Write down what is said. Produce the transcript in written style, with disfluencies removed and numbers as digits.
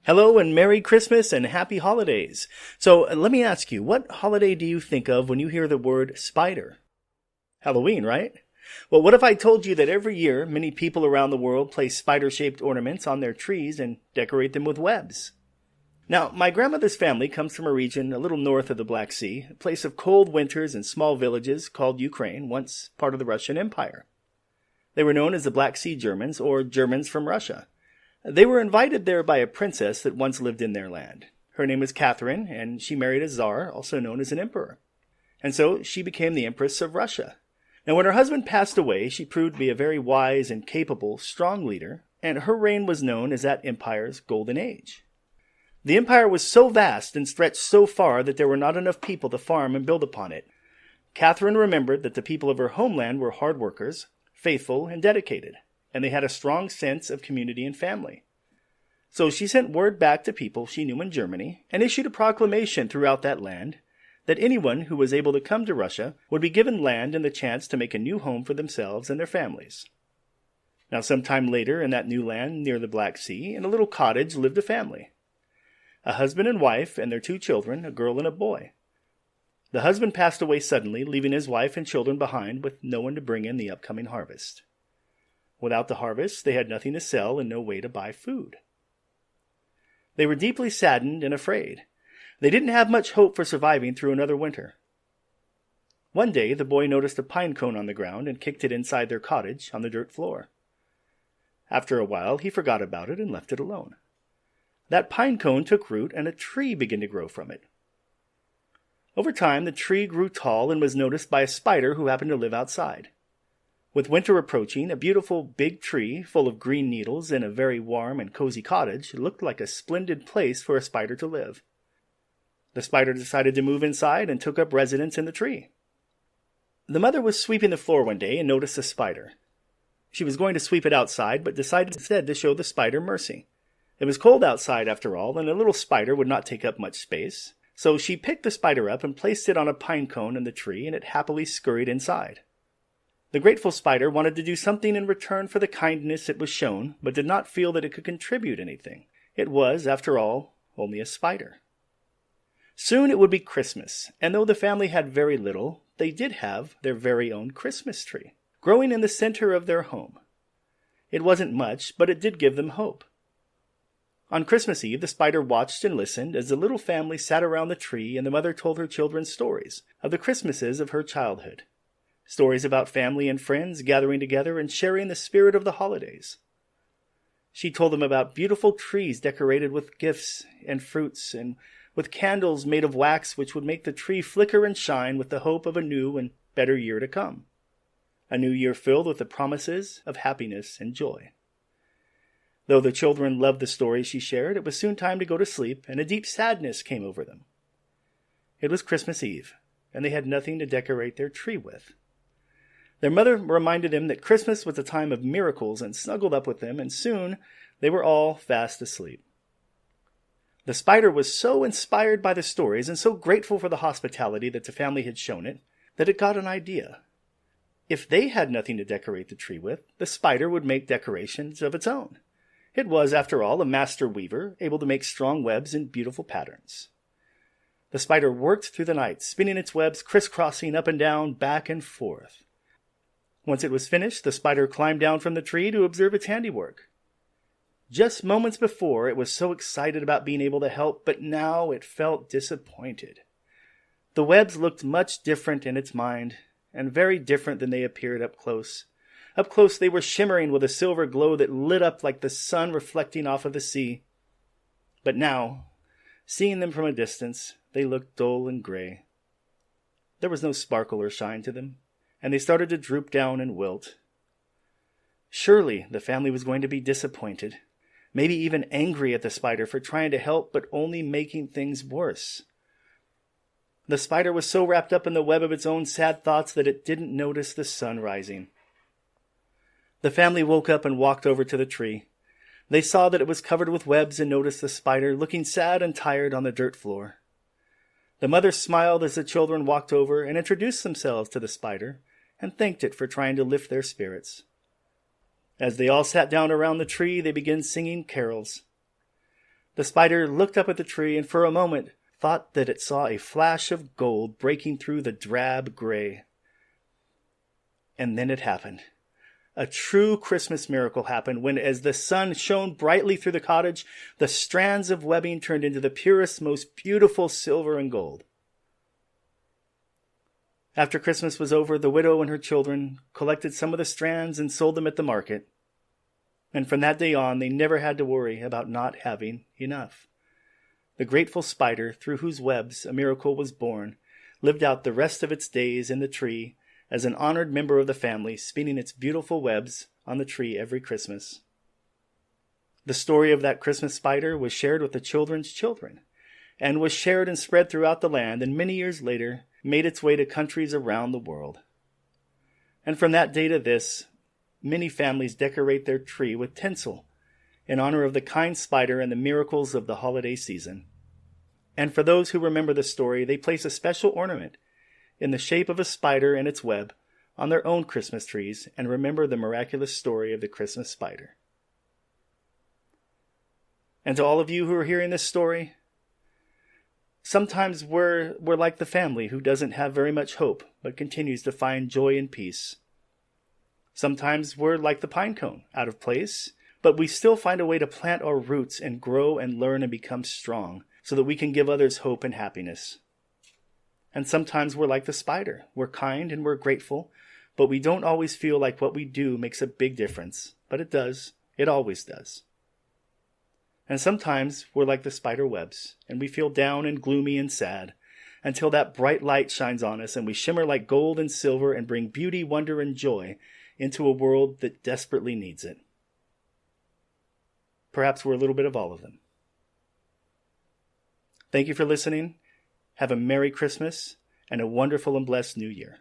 Hello and Merry Christmas and Happy Holidays. So let me ask you, what holiday do you think of when you hear the word spider? Halloween, right? Well, what if I told you that every year many people around the world place spider-shaped ornaments on their trees and decorate them with webs? Now, my grandmother's family comes from a region a little north of the Black Sea, a place of cold winters and small villages called Ukraine, once part of the Russian Empire. They were known as the Black Sea Germans, or Germans from Russia. They were invited there by a princess that once lived in their land. Her name was Catherine, and she married a czar, also known as an emperor. And so she became the Empress of Russia. Now, when her husband passed away, she proved to be a very wise and capable, strong leader, and her reign was known as that empire's golden age. The empire was so vast and stretched so far that there were not enough people to farm and build upon it. Catherine remembered that the people of her homeland were hard workers, faithful, and dedicated, and they had a strong sense of community and family. So she sent word back to people she knew in Germany and issued a proclamation throughout that land that anyone who was able to come to Russia would be given land and the chance to make a new home for themselves and their families. Now, sometime later in that new land near the Black Sea, in a little cottage lived a family. A husband and wife and their 2 children, a girl and a boy. The husband passed away suddenly, leaving his wife and children behind with no one to bring in the upcoming harvest. Without the harvest, they had nothing to sell and no way to buy food. They were deeply saddened and afraid. They didn't have much hope for surviving through another winter. One day, the boy noticed a pine cone on the ground and kicked it inside their cottage on the dirt floor. After a while, he forgot about it and left it alone. That pine cone took root and a tree began to grow from it. Over time, the tree grew tall and was noticed by a spider who happened to live outside. With winter approaching, a beautiful big tree full of green needles in a very warm and cozy cottage looked like a splendid place for a spider to live. The spider decided to move inside and took up residence in the tree. The mother was sweeping the floor one day and noticed the spider. She was going to sweep it outside, but decided instead to show the spider mercy. It was cold outside after all, and a little spider would not take up much space. So she picked the spider up and placed it on a pine cone in the tree, and it happily scurried inside. The grateful spider wanted to do something in return for the kindness it was shown, but did not feel that it could contribute anything. It was, after all, only a spider. Soon it would be Christmas, and though the family had very little, they did have their very own Christmas tree, growing in the center of their home. It wasn't much, but it did give them hope. On Christmas Eve, the spider watched and listened as the little family sat around the tree and the mother told her children stories of the Christmases of her childhood. Stories about family and friends gathering together and sharing the spirit of the holidays. She told them about beautiful trees decorated with gifts and fruits and with candles made of wax which would make the tree flicker and shine with the hope of a new and better year to come. A new year filled with the promises of happiness and joy. Though the children loved the stories she shared, it was soon time to go to sleep, and a deep sadness came over them. It was Christmas Eve, and they had nothing to decorate their tree with. Their mother reminded them that Christmas was a time of miracles and snuggled up with them, and soon they were all fast asleep. The spider was so inspired by the stories and so grateful for the hospitality that the family had shown it, that it got an idea. If they had nothing to decorate the tree with, the spider would make decorations of its own. It was, after all, a master weaver, able to make strong webs and beautiful patterns. The spider worked through the night, spinning its webs crisscrossing up and down, back and forth. Once it was finished, the spider climbed down from the tree to observe its handiwork. Just moments before, it was so excited about being able to help, but now it felt disappointed. The webs looked much different in its mind, and very different than they appeared up close. Up close, they were shimmering with a silver glow that lit up like the sun reflecting off of the sea. But now, seeing them from a distance, they looked dull and gray. There was no sparkle or shine to them, and they started to droop down and wilt. Surely the family was going to be disappointed, maybe even angry at the spider for trying to help but only making things worse. The spider was so wrapped up in the web of its own sad thoughts that it didn't notice the sun rising. The family woke up and walked over to the tree. They saw that it was covered with webs and noticed the spider looking sad and tired on the dirt floor. The mother smiled as the children walked over and introduced themselves to the spider and thanked it for trying to lift their spirits. As they all sat down around the tree, they began singing carols. The spider looked up at the tree and for a moment thought that it saw a flash of gold breaking through the drab gray. And then it happened. A true Christmas miracle happened when, as the sun shone brightly through the cottage, the strands of webbing turned into the purest, most beautiful silver and gold. After Christmas was over, the widow and her children collected some of the strands and sold them at the market. And from that day on, they never had to worry about not having enough. The grateful spider, through whose webs a miracle was born, lived out the rest of its days in the tree as an honored member of the family, spinning its beautiful webs on the tree every Christmas. The story of that Christmas spider was shared with the children's children, and was shared and spread throughout the land, and many years later made its way to countries around the world. And from that day to this, many families decorate their tree with tinsel in honor of the kind spider and the miracles of the holiday season. And for those who remember the story, they place a special ornament in the shape of a spider and its web on their own Christmas trees and remember the miraculous story of the Christmas spider. And to all of you who are hearing this story, sometimes we're like the family who doesn't have very much hope but continues to find joy and peace. Sometimes we're like the pine cone, out of place, but we still find a way to plant our roots and grow and learn and become strong so that we can give others hope and happiness. And sometimes we're like the spider. We're kind and we're grateful, but we don't always feel like what we do makes a big difference. But it does. It always does. And sometimes we're like the spider webs, and we feel down and gloomy and sad, until that bright light shines on us and we shimmer like gold and silver and bring beauty, wonder, and joy into a world that desperately needs it. Perhaps we're a little bit of all of them. Thank you for listening. Have a Merry Christmas and a wonderful and blessed New Year.